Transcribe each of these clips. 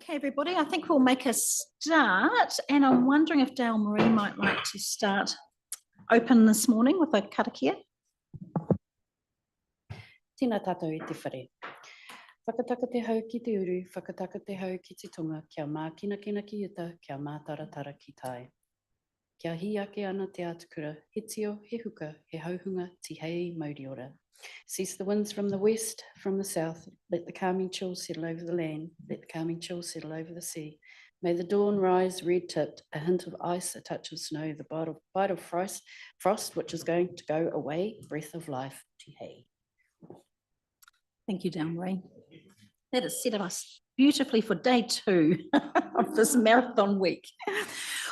Okay, everybody, I think we'll make a start, and I'm wondering if Dale Marie might like to start open this morning with a karakia. Tēnā tātou i te whare. Whakataka te hau ki te uru, whakataka te hau ki te tonga, kia mākina kina ki ita, kia mātaratara ki tai. Kia hi ake ana te atukura, he tio, he huka, he hauhunga, ti hei mauriora. Cease the winds from the west, from the south, let the calming chill settle over the land, let the calming chill settle over the sea. May the dawn rise red-tipped, a hint of ice, a touch of snow, the bite of frost, which is going to go away, breath of life, ti hei. Thank you, Dale Marie. That has set us beautifully for day 2 of this marathon week.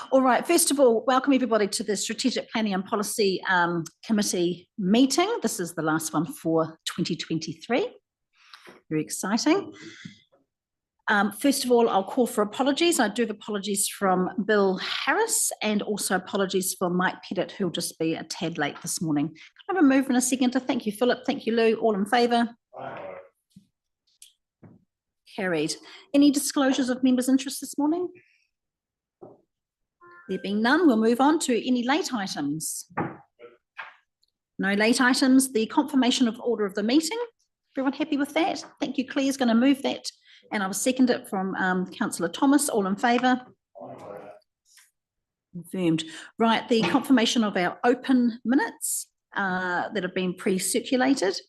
All right, first of all, welcome everybody to the Strategic Planning and Policy Committee meeting. This is the last one for 2023. Very exciting. First of all, I'll call for apologies. I do have apologies from Bill Harris and also apologies for Mike Pettit, who'll just be a tad late this morning. Can I have a move in a second to thank you, Philip? Thank you, Lou. All in favour? Carried. Any disclosures of members' interest this morning? There being none, we'll move on to any late items. No late items. The confirmation of order of the meeting. Everyone happy with that? Thank you. Claire's going to move that, and I'll second it from Councillor Thomas. All in favour? Confirmed. Right, the confirmation of our open minutes that have been pre-circulated.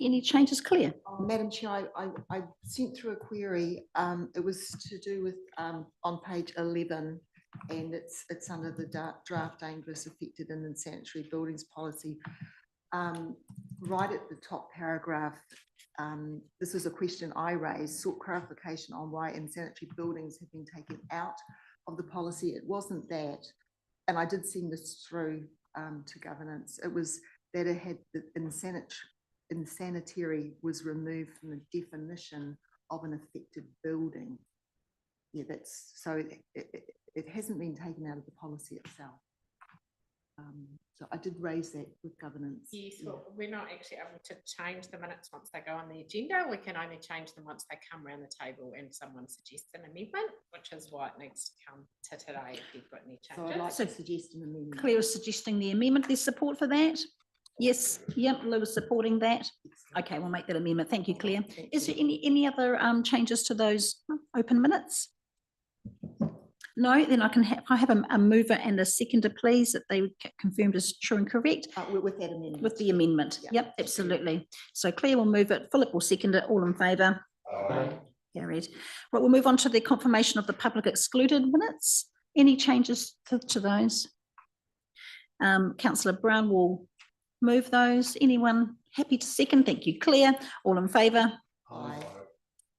Any changes, Claire? Madam Chair, I sent through a query. It was to do with on page 11, and it's under the draft dangerous, affected and unsanitary buildings policy. Right at the top paragraph, this is a question I raised, sought clarification on why unsanitary buildings have been taken out of the policy. It wasn't that, and I did send this through to governance. It was that it had the insanitary was removed from the definition of an affected building. Yeah, that's so it hasn't been taken out of the policy itself. So I did raise that with governance. Yes, well, we're not actually able to change the minutes once they go on the agenda. We can only change them once they come around the table and someone suggests an amendment, which is why it needs to come to today if you've got any changes. So I'd like to suggest an amendment. Claire is suggesting the amendment. There's support for that? Yes, yep, Lou is supporting that. Okay, we'll make that amendment. Thank you, Claire. Is there any other changes to those open minutes? No, then I have a mover and a seconder, please, that they confirmed as true and correct. With that amendment. With the amendment. Yeah. Yep, absolutely. So Claire will move it, Philip will second it, all in favour? Carried. Right, we'll move on to the confirmation of the public excluded minutes. Any changes to those? Councillor Brown will move those. Anyone happy to second? Thank you, Claire. All in favour? Aye.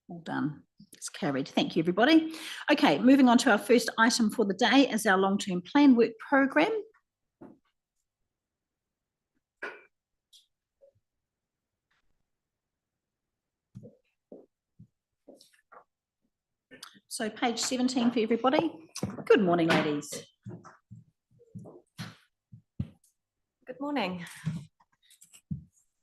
All done. It's carried. Thank you, everybody. Okay, moving on to our first item for the day is our long-term plan work program. So page 17 for everybody. Good morning, ladies. Good morning.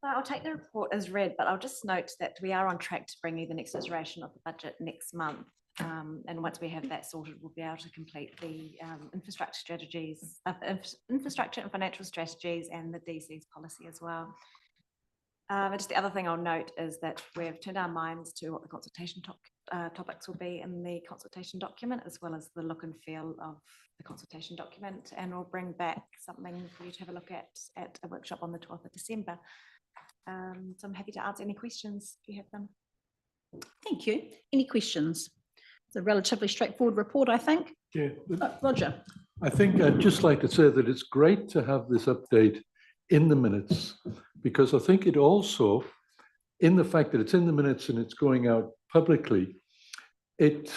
So I'll take the report as read, but I'll just note that we are on track to bring you the next iteration of the budget next month. And once we have that sorted, we'll be able to complete the infrastructure strategies, infrastructure and financial strategies, and the DC's policy as well. And just the other thing I'll note is that we've turned our minds to what the consultation topics will be in the consultation document, as well as the look and feel of the consultation document, and we'll bring back something for you to have a look at a workshop on the 12th of December. So I'm happy to answer any questions if you have them. Thank you. Any questions? It's a relatively straightforward report, I think. Yeah, Roger. I think I'd just like to say that it's great to have this update in the minutes, because I think it also, in the fact that it's in the minutes and it's going out publicly, it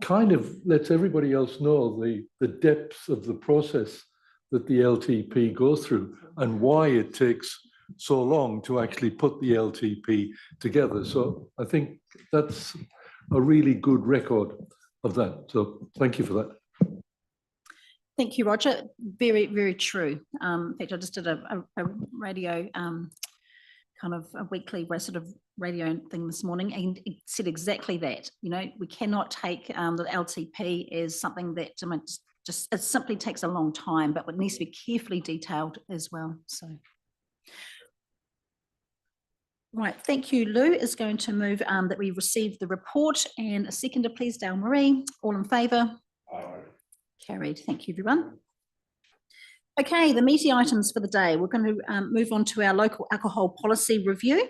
kind of lets everybody else know the depth of the process that the LTP goes through and why it takes so long to actually put the LTP together. So I think that's a really good record of that. So thank you for that. Thank you, Roger. Very, very true. In fact, I just did a radio kind of a weekly sort of radio thing this morning, and it said exactly that. You know, we cannot take the LTP as something that just it simply takes a long time, but it needs to be carefully detailed as well. So. Right, thank you. Lou is going to move that we receive the report, and a seconder, please, Dale Marie. All in favour? Carried. Thank you, everyone. Okay, the meaty items for the day. We're going to move on to our local alcohol policy review.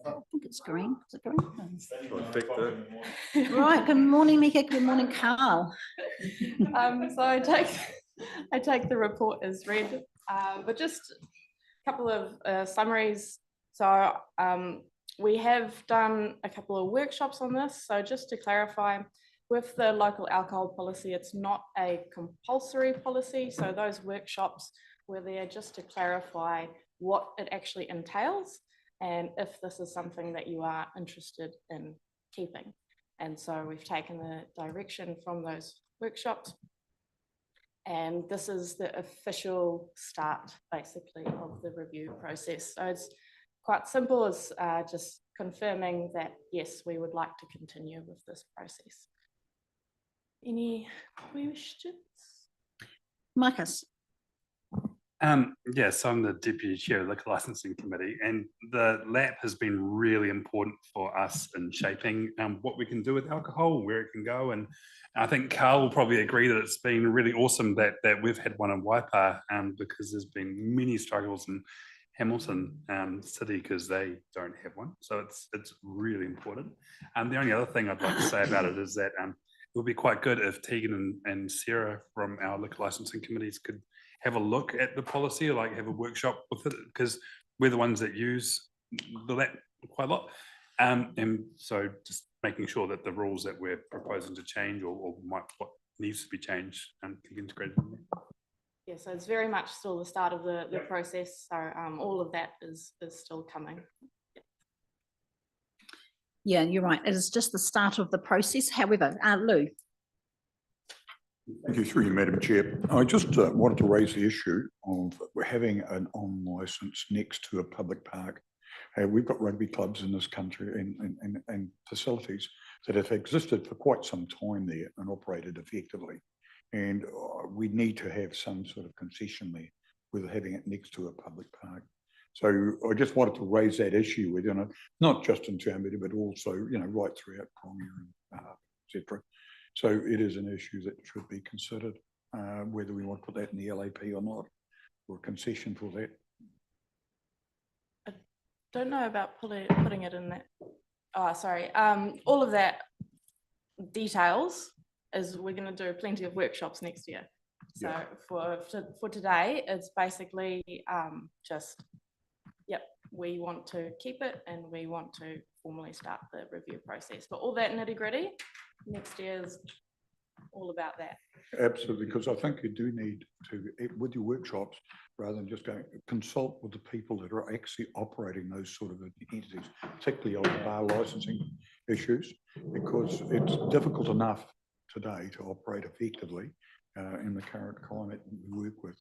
I think it's green. Is it green? Right. Good morning, Mika. Good morning, Carl. So I take the report as read, but just a couple of summaries. So we have done a couple of workshops on this. So just to clarify, with the local alcohol policy, it's not a compulsory policy. So those workshops were there just to clarify what it actually entails and if this is something that you are interested in keeping. And so we've taken the direction from those workshops. And this is the official start, basically, of the review process. So it's quite simple. It's just confirming that, yes, we would like to continue with this process. Any questions? Marcus. Yes, I'm the Deputy Chair of the Liquor Licensing Committee, and the LAP has been really important for us in shaping what we can do with alcohol, where it can go. And I think Carl will probably agree that it's been really awesome that we've had one in Waipa, because there's been many struggles in Hamilton City because they don't have one. So it's really important. The only other thing I'd like to say about it is that it would be quite good if Tegan and Sarah from our liquor licensing committees could have a look at the policy, or like have a workshop with it, because we're the ones that use the LAP quite a lot. And so just making sure that the rules that we're proposing to change or what needs to be changed can be integrated in there. Yeah, so it's very much still the start of the process. So all of that is still coming. Yeah, you're right. It is just the start of the process. However, Lou. Thank you, through you, Madam Chair. I just wanted to raise the issue of we're having an on licence next to a public park. We've got rugby clubs in this country and facilities that have existed for quite some time there and operated effectively. And we need to have some sort of concession there with having it next to a public park. So I just wanted to raise that issue with, not just in Taumata, but also, right throughout Crongia and etc. So it is an issue that should be considered, whether we want to put that in the LAP or not, or a concession for that. I don't know about putting it in that. Oh, sorry. All of that details is we're going to do plenty of workshops next year. So yeah. for today, it's basically just, yep, we want to keep it and we want to formally start the review process. But all that nitty gritty, next year's all about that. Absolutely, because I think you do need to, with your workshops, rather than just going, consult with the people that are actually operating those sort of entities, particularly on the bar licensing issues, because it's difficult enough today to operate effectively in the current climate we work with.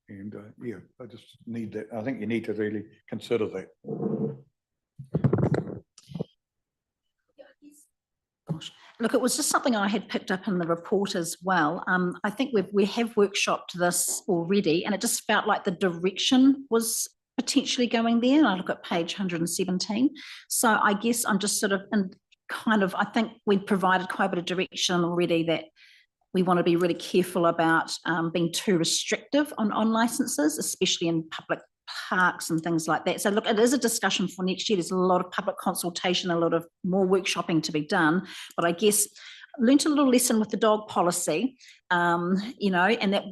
And yeah, I just need that. I think you need to really consider that. Gosh. Look, it was just something I had picked up in the report as well. I think we have workshopped this already, and it just felt like the direction was potentially going there. And I look at page 117. So I guess I'm just sort of I think we'd provided quite a bit of direction already that we want to be really careful about being too restrictive on licenses, especially in public parks and things like that. So look, it is a discussion for next year. There's a lot of public consultation, a lot of more workshopping to be done. But I guess I learned a little lesson with the dog policy, and that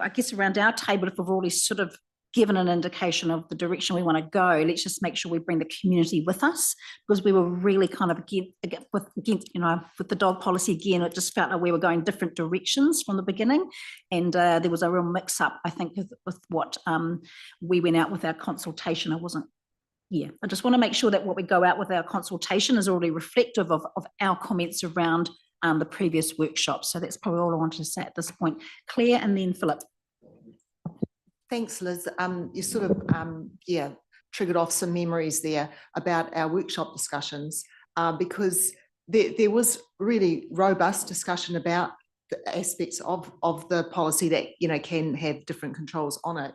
I guess around our table, if we've already sort of given an indication of the direction we want to go, let's just make sure we bring the community with us, because we were really kind of against, you know, with the dog policy again, it just felt like we were going different directions from the beginning. And there was a real mix up, I think, with what we went out with our consultation. I just want to make sure that what we go out with our consultation is already reflective of our comments around the previous workshop. So that's probably all I wanted to say at this point. Claire and then Philip. Thanks, Liz. You sort of, triggered off some memories there about our workshop discussions, because there was really robust discussion about the aspects of the policy that, you know, can have different controls on it.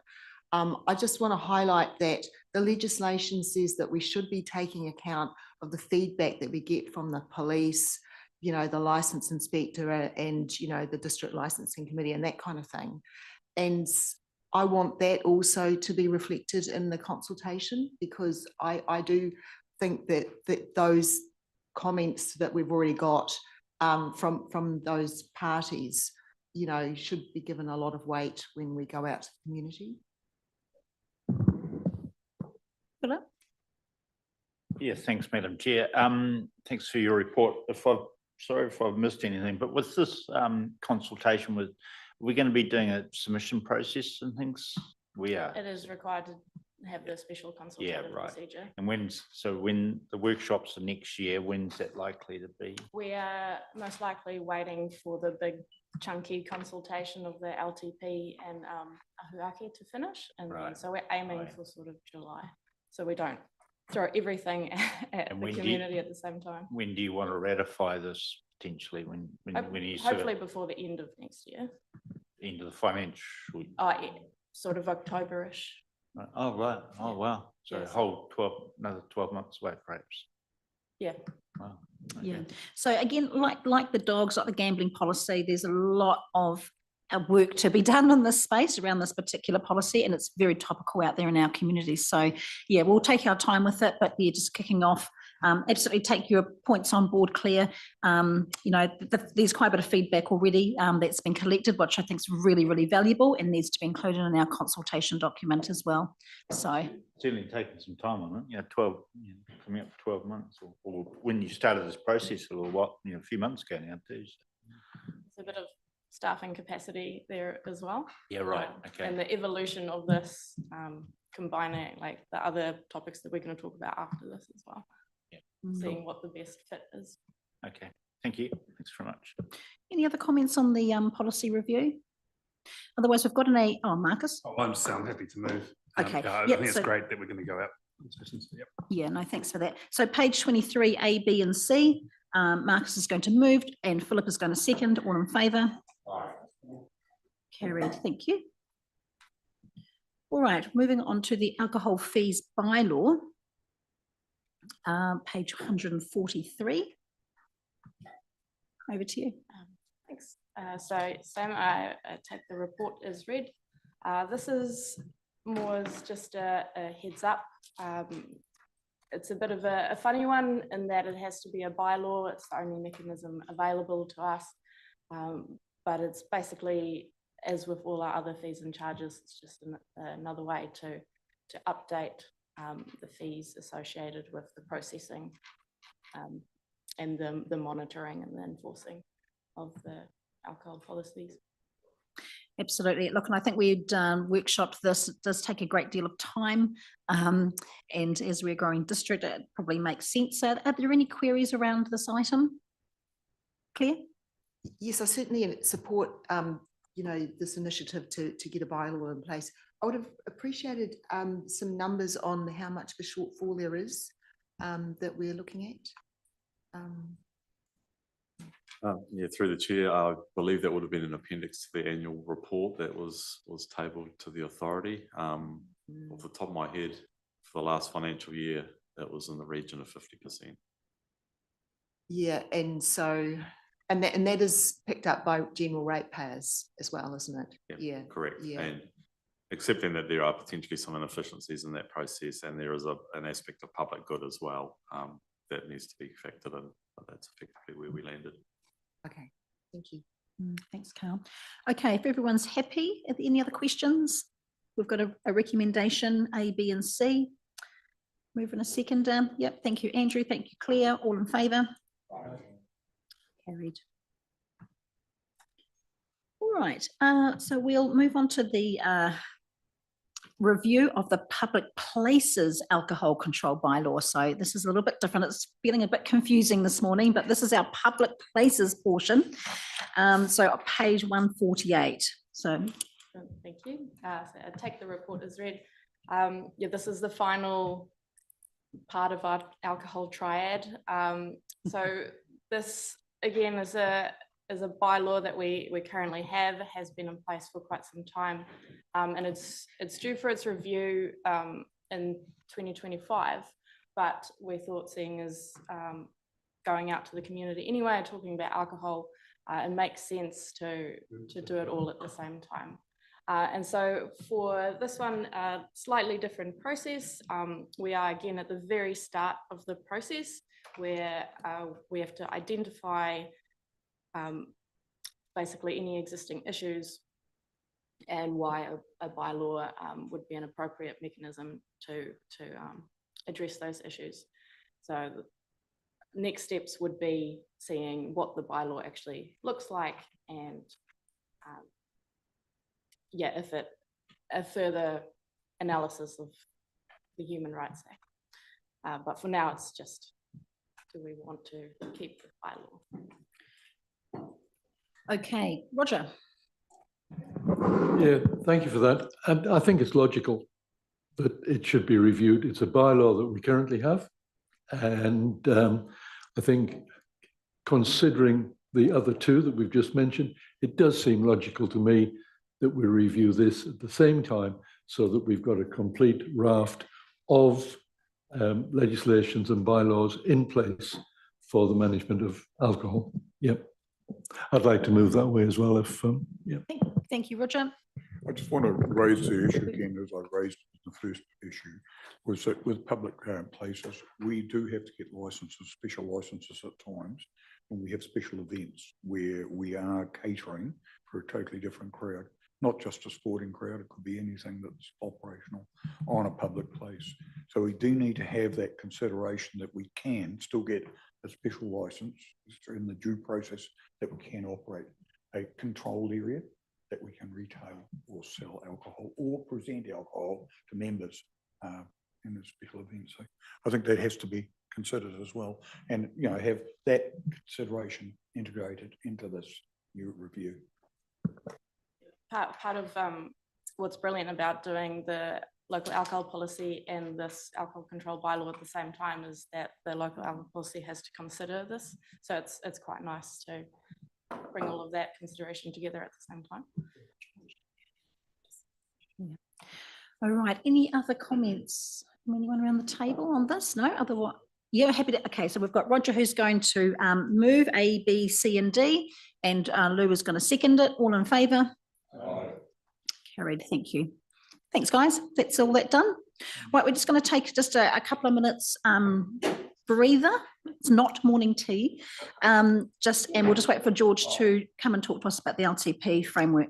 I just want to highlight that the legislation says that we should be taking account of the feedback that we get from the police, you know, the licence inspector and, you know, the district licensing committee and that kind of thing. And I want that also to be reflected in the consultation, because I do think that those comments that we've already got from those parties, you know, should be given a lot of weight when we go out to the community. Philip? Yeah, thanks, Madam Chair. Thanks for your report. Sorry if I've missed anything, but with this consultation, we're going to be doing a submission process and things? We are. It is required to have the special consultative procedure. And when the workshops are next year, when's that likely to be? We are most likely waiting for the big chunky consultation of the LTP and Ahuake to finish. And then, so we're aiming for sort of July. So we don't throw everything at the community at the same time. When do you want to ratify this potentially? When you hopefully before the end of next year. End of the financial. Yeah, sort of October-ish. Oh right. Oh wow. So Yes. Another 12 months away, perhaps. Yeah. Wow. Okay. Yeah. So again, like the dogs, like the gambling policy, there's a lot of work to be done in this space around this particular policy, and it's very topical out there in our community. So yeah, we'll take our time with it, but yeah, just kicking off. Absolutely take your points on board, Claire. You know, there's quite a bit of feedback already that's been collected, which I think is really, really valuable and needs to be included in our consultation document as well. So certainly taking some time on it. You know, coming up for 12 months, or when you started this process a little while, a few months ago now too. So. It's a bit of staffing capacity there as well. Yeah, right. Okay. And the evolution of this, combining like the other topics that we're going to talk about after this as well. Seeing what the best fit is. Okay, thank you. Thanks very much. any other comments on the policy review? Otherwise, we've got Marcus. Oh, I'm happy to move. Okay. I Yep, think it's so- great that we're going to go out. Yep. Yeah, no, thanks for that. So page 23, A, B and C, Marcus is going to move and Philip is going to second. All in favour? Carried, thank you. All right, moving on to the alcohol fees bylaw. Page 143. Over to you. Thanks. So Sam, I take the report as read. This was just a heads up. It's a bit of a funny one in that it has to be a bylaw. It's the only mechanism available to us. But it's basically, as with all our other fees and charges, it's just another way to update the fees associated with the processing and the monitoring and the enforcing of the alcohol policies. Absolutely. Look, and I think we'd workshopped this. It does take a great deal of time. And as we're a growing district, it probably makes sense. Are there any queries around this item? Claire? Yes, I certainly support, this initiative to get a bylaw in place. I would have appreciated some numbers on how much of a shortfall there is that we're looking at. Yeah, through the chair, I believe that would have been an appendix to the annual report that was tabled to the authority. Off the top of my head, for the last financial year, that was in the region of 50%. Yeah, and so, and that is picked up by general ratepayers as well, isn't it? Yeah, correct. Yeah. And accepting that there are potentially some inefficiencies in that process, and there is an aspect of public good as well that needs to be factored in. But that's effectively where we landed. Okay, thank you. Thanks, Carl. Okay, if everyone's happy, are there any other questions? we've got a recommendation, A, B and C. Moving a second down. Yep, thank you, Andrew. Thank you, Claire. All in favour? Carried. All right, so we'll move on to the review of the public places alcohol control bylaw. So this is a little bit different. It's feeling a bit confusing this morning, but this is our public places portion. So page 148. So Thank you. So I take the report as read. Yeah, this is the final part of our alcohol triad. So this again is a bylaw that we currently have, has been in place for quite some time, and it's due for its review in 2025. But we thought, seeing as going out to the community anyway, talking about alcohol, it makes sense to do it all at the same time. And so for this one, slightly different process. We are again at the very start of the process where we have to identify basically any existing issues and why a bylaw would be an appropriate mechanism to address those issues. So the next steps would be seeing what the bylaw actually looks like, and yeah, if a further analysis of the Human Rights Act. But for now, it's just, do we want to keep the bylaw? okay, Roger. Yeah, thank you for that. And I think it's logical that it should be reviewed. It's a bylaw that we currently have. And I think considering the other two that we've just mentioned, it does seem logical to me that we review this at the same time so that we've got a complete raft of legislations and bylaws in place for the management of alcohol. Yep. I'd like to move that way as well if, yeah. Thank you, Roger. I just want to raise the issue again, as I raised the first issue, was that with public places, we do have to get licenses, special licenses at times, when we have special events where we are catering for a totally different crowd, not just a sporting crowd, it could be anything that's operational on a public place. So we do need to have that consideration that we can still get a special license in the due process, that we can operate a controlled area, that we can retail or sell alcohol or present alcohol to members in a special event. So I think that has to be considered as well, and have that consideration integrated into this new review. Part of what's brilliant about doing the local alcohol policy and this alcohol control bylaw at the same time is that the local alcohol policy has to consider this. So it's quite nice to bring all of that consideration together at the same time. Yeah. All right, any other comments from anyone around the table on this? No, otherwise, yeah, happy to. Okay, so we've got Roger who's going to move A, B, C and D, and Lou is going to second it. All in favour? Carried, thank you. Thanks, guys. That's all that done. Right, we're just going to take just a couple of minutes breather. It's not morning tea. And we'll just wait for George to come and talk to us about the LTP framework.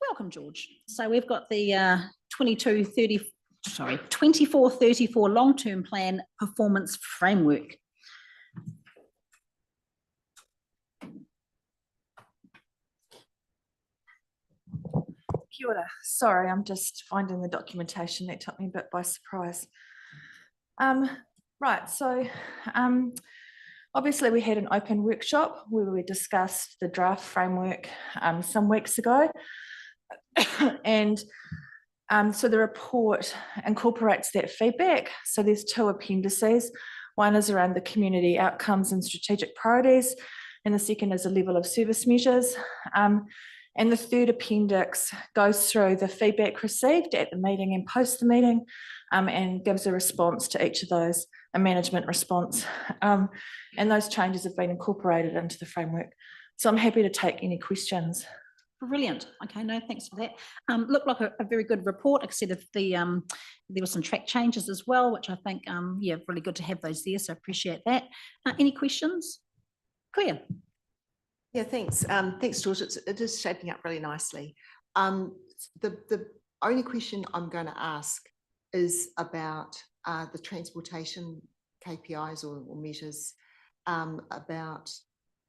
Welcome, George. So we've got the 22-34 sorry, 24-34 long-term plan performance framework. Kia ora. Sorry, I'm just finding the documentation that took me a bit by surprise. Right, so obviously we had an open workshop where we discussed the draft framework some weeks ago. And so the report incorporates that feedback. So there's 2 appendices. One is around the community outcomes and strategic priorities, and the second is a level of service measures. And the 3rd appendix goes through the feedback received at the meeting and post the meeting, and gives a response to each of those, a management response. And those changes have been incorporated into the framework. So I'm happy to take any questions. Brilliant. Okay, no, thanks for that. Looked like a very good report, except of the there were some track changes as well, which I think yeah, really good to have those there. So appreciate that. Any questions? Claire. Yeah, thanks. Thanks, George. It is shaping up really nicely. The only question I'm going to ask is about the transportation KPIs or measures. About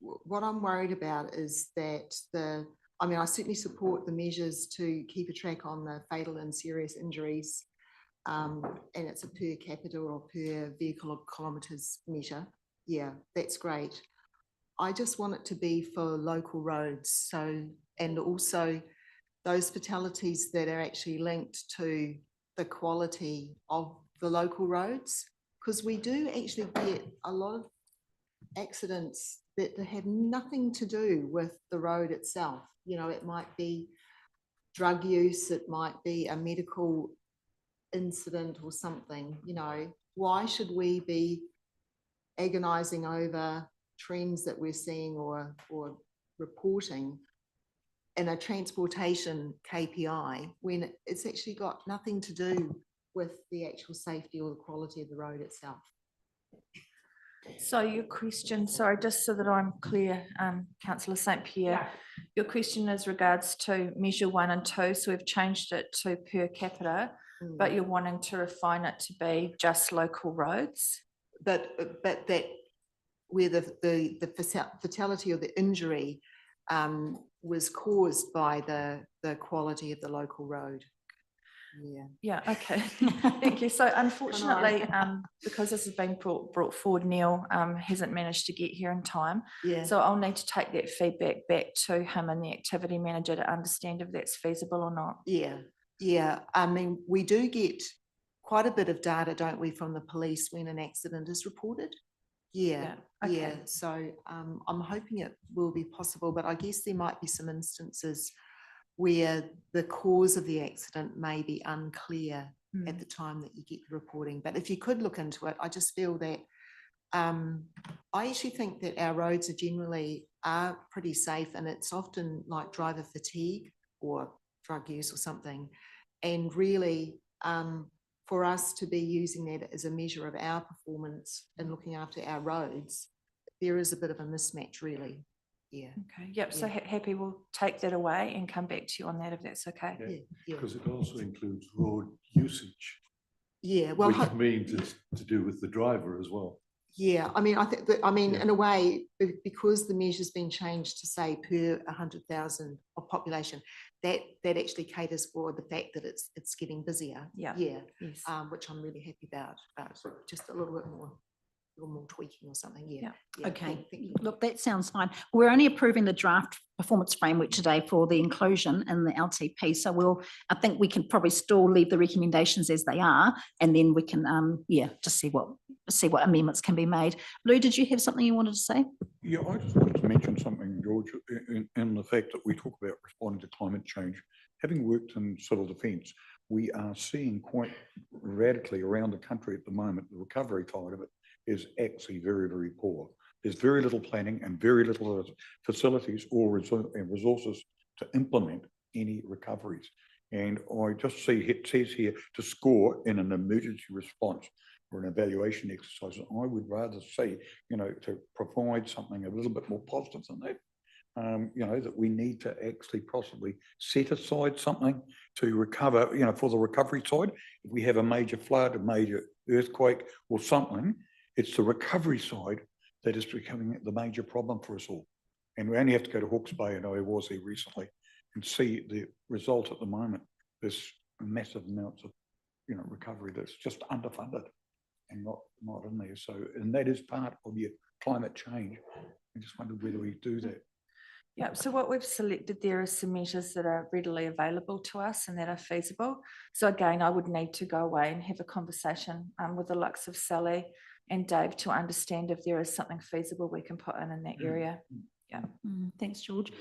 what I'm worried about is that I mean, I certainly support the measures to keep a track on the fatal and serious injuries, and it's a per capita or per vehicle kilometres measure. Yeah, that's great. I just want it to be for local roads. So, and also those fatalities that are actually linked to the quality of the local roads, because we do actually get a lot of accidents that have nothing to do with the road itself. You know, it might be drug use, it might be a medical incident or something. You know, why should we be agonizing over trends that we're seeing or reporting in a transportation KPI when it's actually got nothing to do with the actual safety or the quality of the road itself? So your question, sorry, just so that I'm clear, Councillor St Pierre, your question is regards to measure 1 and 2. So we've changed it to per capita, but you're wanting to refine it to be just local roads. But that where the fatality or the injury was caused by the quality of the local road. Yeah, okay. Thank you. So unfortunately, because this has been brought forward, Neil hasn't managed to get here in time. Yeah. So I'll need to take that feedback back to him and the activity manager to understand if that's feasible or not. Yeah, yeah. I mean, we do get quite a bit of data, don't we, from the police when an accident is reported? Yeah, yeah. So I'm hoping it will be possible, but I guess there might be some instances where the cause of the accident may be unclear at the time that you get the reporting. But if you could look into it, I just feel that I actually think that our roads are pretty safe, and it's often like driver fatigue or drug use or something. And really, for us to be using that as a measure of our performance and looking after our roads, there is a bit of a mismatch, really. Yeah. Okay. Yep. So happy we'll take that away and come back to you on that if that's okay. Yeah. Because it also includes road usage. Yeah. Well, which means it's to do with the driver as well. Yeah. I mean, I think that, in a way, because the measure's been changed to say per 100,000 of population, that actually caters for the fact that it's getting busier. Yeah. Yeah. Yes. Which I'm really happy about. Just a little bit more tweaking or something. Yeah. Okay. Thank you. Look, that sounds fine. We're only approving the draft performance framework today for the inclusion in the LTP. So I think we can probably still leave the recommendations as they are, and then we can, just see what amendments can be made. Lou, did you have something you wanted to say? Yeah, I just wanted to mention something, George, in the fact that we talk about responding to climate change. Having worked in civil defence, we are seeing quite radically around the country at the moment, the recovery side of it is actually very, very poor. There's very little planning and very little facilities or resources to implement any recoveries. And I just see it says here to score in an emergency response or an evaluation exercise. I would rather see, to provide something a little bit more positive than that. you know, that we need to actually possibly set aside something to recover, you know, for the recovery side. If we have a major flood, a major earthquake or something, it's the recovery side that is becoming the major problem for us all. And we only have to go to Hawke's Bay, and I was there recently, and see the result at the moment. There's massive amounts of, you know, recovery that's just underfunded and not in there. So, and that is part of your climate change. I just wondered whether we do that. Yeah, so what we've selected there are some measures that are readily available to us and that are feasible. So again, I would need to go away and have a conversation with the likes of Sally and Dave to understand if there is something feasible we can put in that area. Yeah. Thanks, George.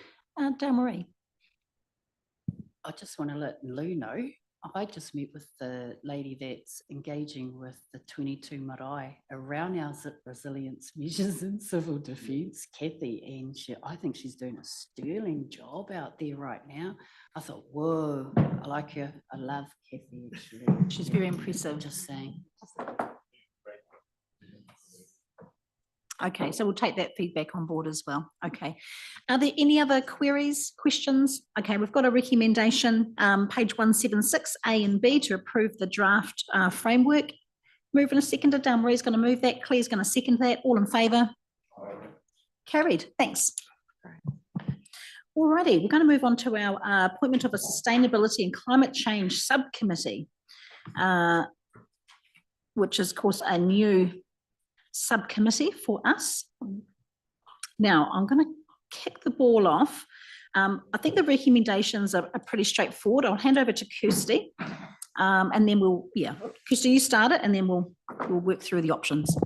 Dale Marie. I just want to let Lou know, I just met with the lady that's engaging with the 22 marae around our resilience measures in civil defence, Kathy, and I think she's doing a sterling job out there right now. I thought, whoa, I like her. I love Kathy, actually. She's very impressive. Just saying. Okay, so we'll take that feedback on board as well. Okay. Are there any other queries, questions? Okay, we've got a recommendation, page 176, A and B, to approve the draft framework. Move in a second. Dale Marie's going to move that. Claire's going to second that. All in favour? Carried. Thanks. Alrighty, we're going to move on to our appointment of a Sustainability and Climate Change Subcommittee, which is, of course, a new subcommittee for us. Now, I'm going to kick the ball off. I think the recommendations are pretty straightforward. I'll hand over to Kirsty, and then Kirsty, you start it, and then we'll work through the options.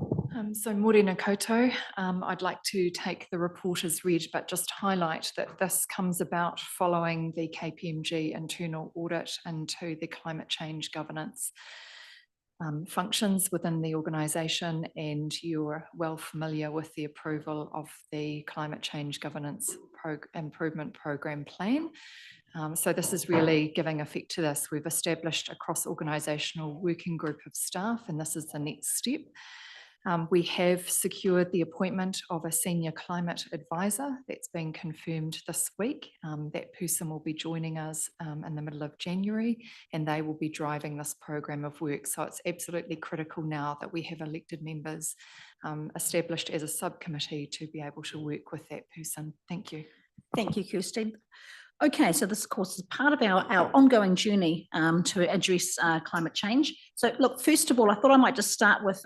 So Morena koutou, I'd like to take the report as read, but just highlight that this comes about following the KPMG internal audit into the climate change governance functions within the organisation, and you're well familiar with the approval of the Climate Change Governance Improvement Programme Plan. So this is really giving effect to this. We've established a cross-organisational working group of staff, and this is the next step. We have secured the appointment of a senior climate advisor that's been confirmed this week. That person will be joining us in the middle of January, and they will be driving this program of work. So it's absolutely critical now that we have elected members established as a subcommittee to be able to work with that person. Thank you. Thank you, Kirsty. Okay, so this, of course, is part of our ongoing journey to address climate change. So look, first of all, I thought I might just start with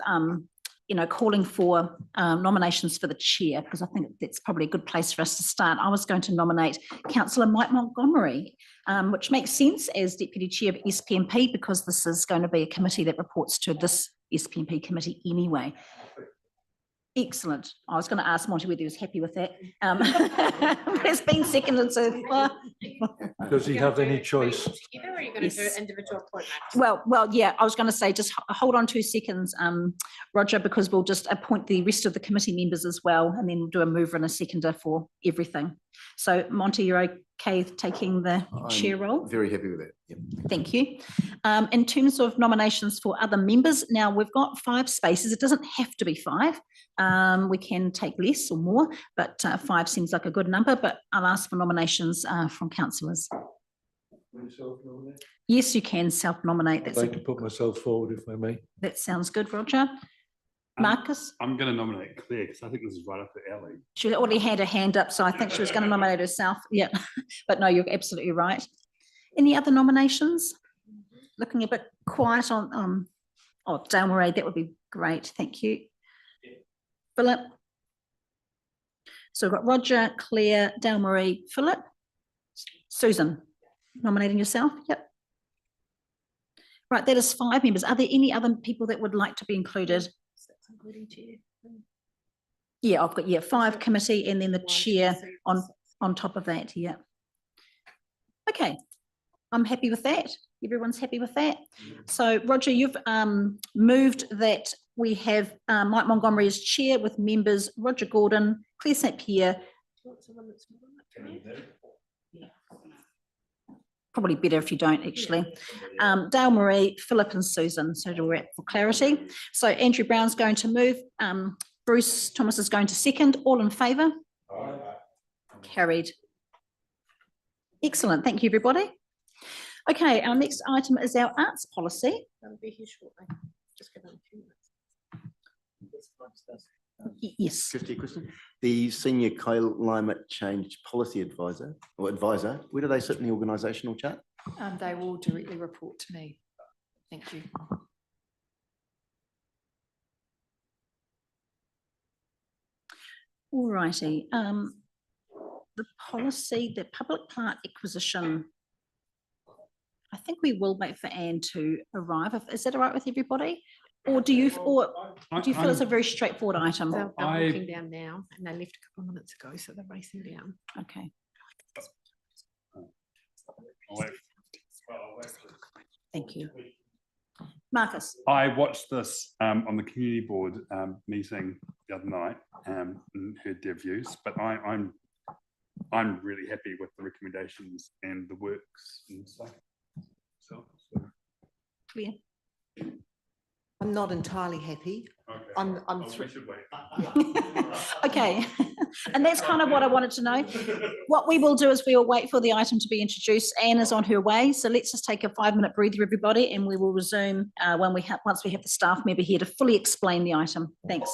calling for nominations for the chair, because I think that's probably a good place for us to start. I was going to nominate Councillor Mike Montgomery, which makes sense as Deputy Chair of SPMP, because this is going to be a committee that reports to this SPMP committee anyway. Excellent. I was going to ask Monty whether he was happy with that. But it's been seconded so far. Does he have any choice? Together, or are you going to do individual appointments? Well, yeah, I was going to say, just hold on 2 seconds, Roger, because we'll just appoint the rest of the committee members as well, and then we'll do a mover and a seconder for everything. So Monty, you're okay taking the chair role? Very happy with that. Yep. Thank you. In terms of nominations for other members, now we've got 5 spaces. It doesn't have to be 5. We can take less or more, but 5 seems like a good number. But I'll ask for nominations from councillors. Yes, you can self-nominate. I'd like to put myself forward, if I may. That sounds good, Roger. Marcus? I'm going to nominate Claire because I think this is right up the alley. She already had her hand up, so I think she was going to nominate herself. Yeah, but no, you're absolutely right. Any other nominations? Looking a bit quiet on, Dale Marie, that would be great. Thank you. Philip? So we've got Roger, Claire, Dale Marie, Philip. Susan, nominating yourself? Yep. Right, that is 5 members. Are there any other people that would like to be included? Yeah, I've got 5 committee and then the chair on top of that. Yeah. Okay, I'm happy with that. Everyone's happy with that. So Roger, you've moved that we have Mike Montgomery as chair with members Roger Gordon, Claire St Pierre. Probably better if you don't, actually. Dale Marie, Philip and Susan, so we're at for clarity. So Andrew Brown's going to move, Bruce Thomas is going to second. All in favour? Carried. Excellent. Thank you, everybody. Okay, our next item is our arts policy. They'll be here shortly. Just give them a few minutes. Yes. Christy, question. The senior climate change policy advisor or advisor, where do they sit in the organisational chart? They will directly report to me. Thank you. All righty. The policy, the public plant acquisition. I think we will wait for Anne to arrive. Is that all right with everybody? Or do you feel it's a very straightforward item? They're walking down now and they left a couple of minutes ago, so they're racing down. Okay. Thank you. Marcus. I watched this on the community board meeting the other night and heard their views, but I'm really happy with the recommendations and the works and stuff. So. Clear. I'm not entirely happy. Okay. I'm We should wait. Okay, and that's kind of what I wanted to know. What we will do is we will wait for the item to be introduced. Anne is on her way, so let's just take a 5-minute breather, everybody, and we will resume once we have the staff member here to fully explain the item. Thanks.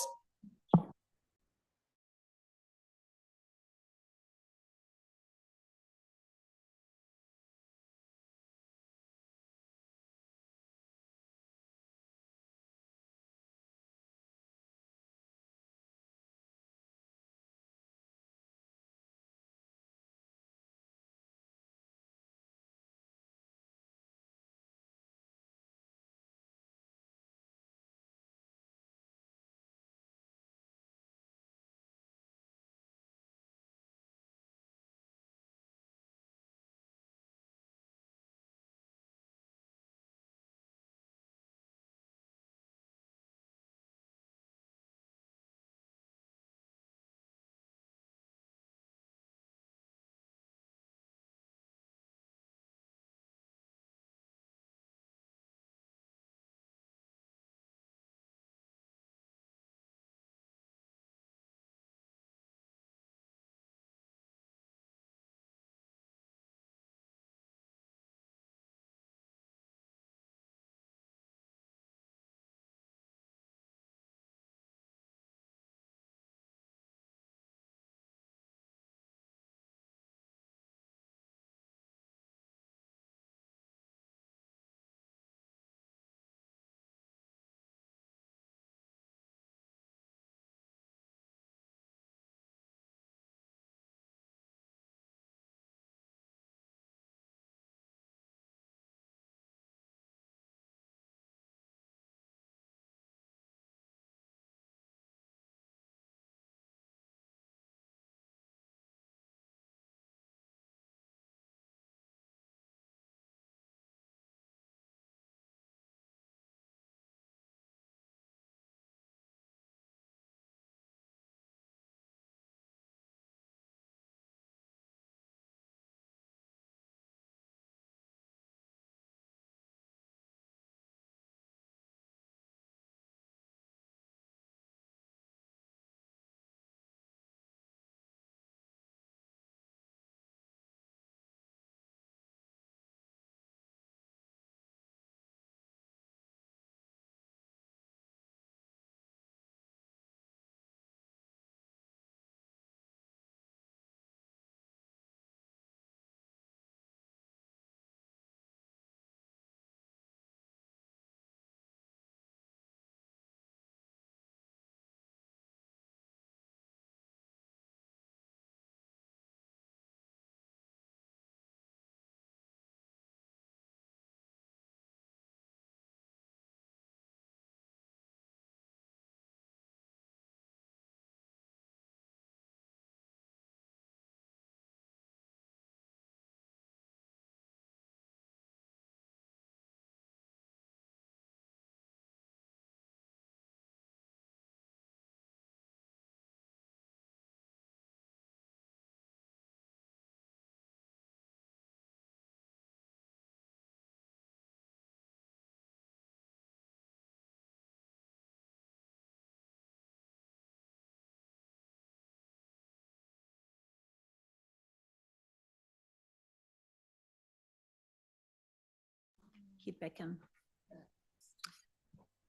Head back in.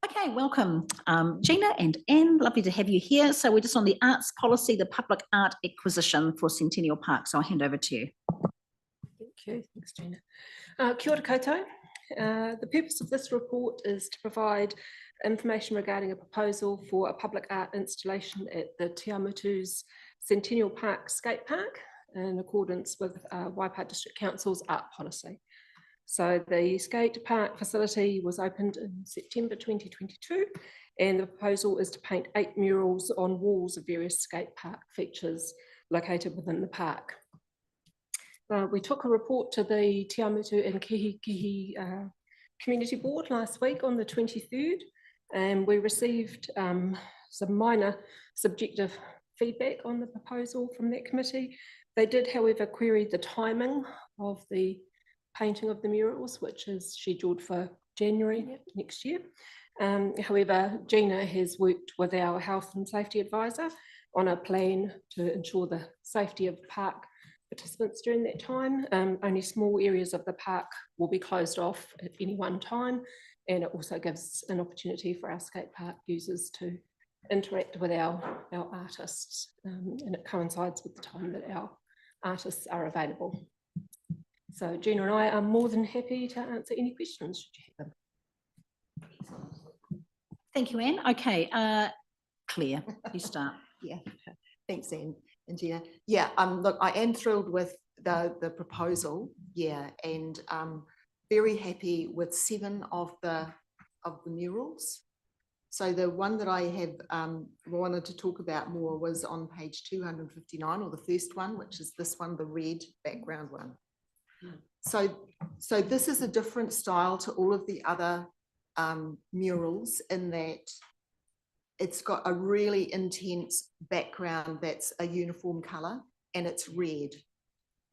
Okay, welcome, Gina and Anne. Lovely to have you here. So we're just on the arts policy, the public art acquisition for Centennial Park. So I'll hand over to you. Thank you. Thanks, Gina. Kia ora koutou. The purpose of this report is to provide information regarding a proposal for a public art installation at the Tiamutu's Centennial Park Skate Park in accordance with Waipā District Council's art policy. So the skate park facility was opened in September 2022, and the proposal is to paint 8 murals on walls of various skate park features located within the park. We took a report to the Tiamutu and Kihikihi Community Board last week on the 23rd, and we received some minor subjective feedback on the proposal from that committee. They did, however, query the timing of the painting of the murals, which is scheduled for January next year. However, Gina has worked with our health and safety advisor on a plan to ensure the safety of park participants during that time. Only small areas of the park will be closed off at any one time, and it also gives an opportunity for our skate park users to interact with our artists, and it coincides with the time that our artists are available. So Gina and I are more than happy to answer any questions should you have them. Thank you, Anne. Okay, Claire, you start. Yeah, thanks, Anne and Gina. Yeah, look, I am thrilled with the proposal. Yeah, and very happy with 7 of the murals. So the one that I have wanted to talk about more was on page 259, or the first one, which is this one, the red background one. So this is a different style to all of the other murals in that it's got a really intense background that's a uniform colour and it's red.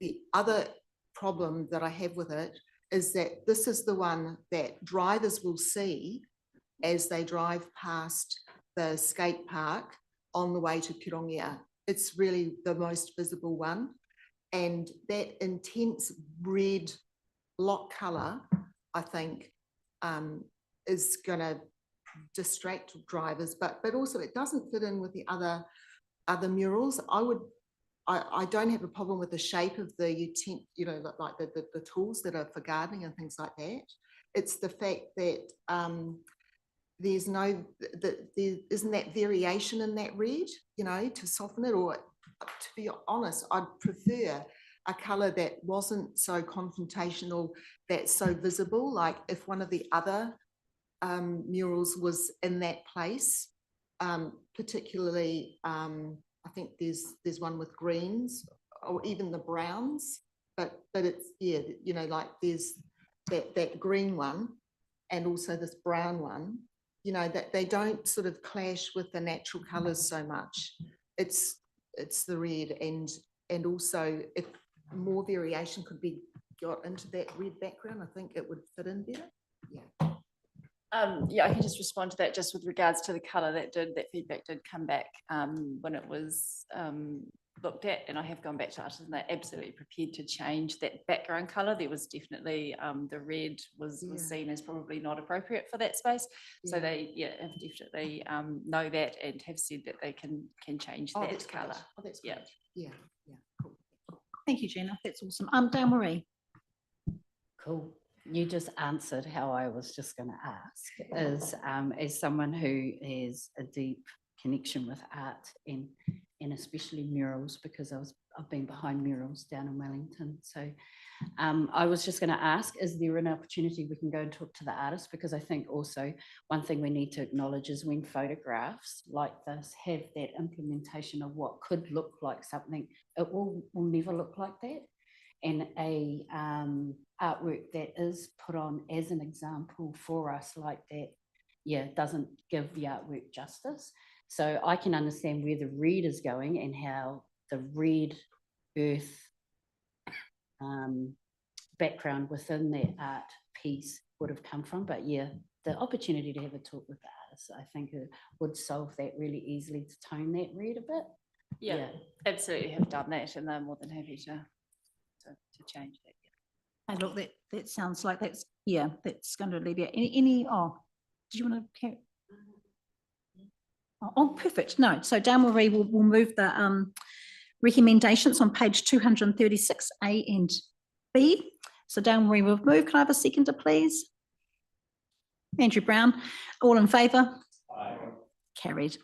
The other problem that I have with it is that this is the one that drivers will see as they drive past the skate park on the way to Pirongia. It's really the most visible one. And that intense red block colour, I think, is going to distract drivers, but also it doesn't fit in with the other murals. I don't have a problem with the shape of the like the tools that are for gardening and things like that. It's the fact that there isn't that variation in that red, to soften it, or to be honest, I'd prefer a colour that wasn't so confrontational, that's so visible. Like if one of the other murals was in that place, particularly, I think there's one with greens or even the browns, but it's, yeah, like there's that green one and also this brown one, that they don't sort of clash with the natural colours so much. It's the red, and also if more variation could be got into that red background, I think it would fit in better. Yeah. Yeah, I can just respond to that just with regards to the colour. That feedback did come back when it was looked at, and I have gone back to artists and they're absolutely prepared to change that background colour. There was definitely the red was seen as probably not appropriate for that space. So they have definitely know that and have said that they can change that colour. Oh, that's yeah. great. Yeah, cool. Thank you, Gina. That's awesome. Dale Marie. Cool. You just answered how I was just going to ask, is as someone who has a deep connection with art and especially murals, because I've been behind murals down in Wellington. So I was just going to ask, is there an opportunity we can go and talk to the artists? Because I think also one thing we need to acknowledge is when photographs like this have that implementation of what could look like something, it will never look like that. And a artwork that is put on as an example for us like that, doesn't give the artwork justice. So I can understand where the red is going and how the red earth background within that art piece would have come from. But yeah, the opportunity to have a talk with the artists, I think it would solve that really easily, to tone that red a bit. Yeah, absolutely have done that, and they're more than happy to change that. And look, that sounds like that's Yeah, that's going to alleviate any, oh, do you want to? Oh, perfect. No, so Dale Marie will move the recommendations on page 236, A and B. So Dale Marie will move. Can I have a seconder, please? Andrew Brown, all in favour? Carried.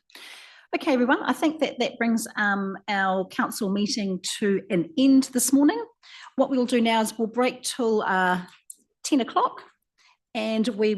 Okay, everyone, I think that brings our council meeting to an end this morning. What we'll do now is we'll break till 10 o'clock and we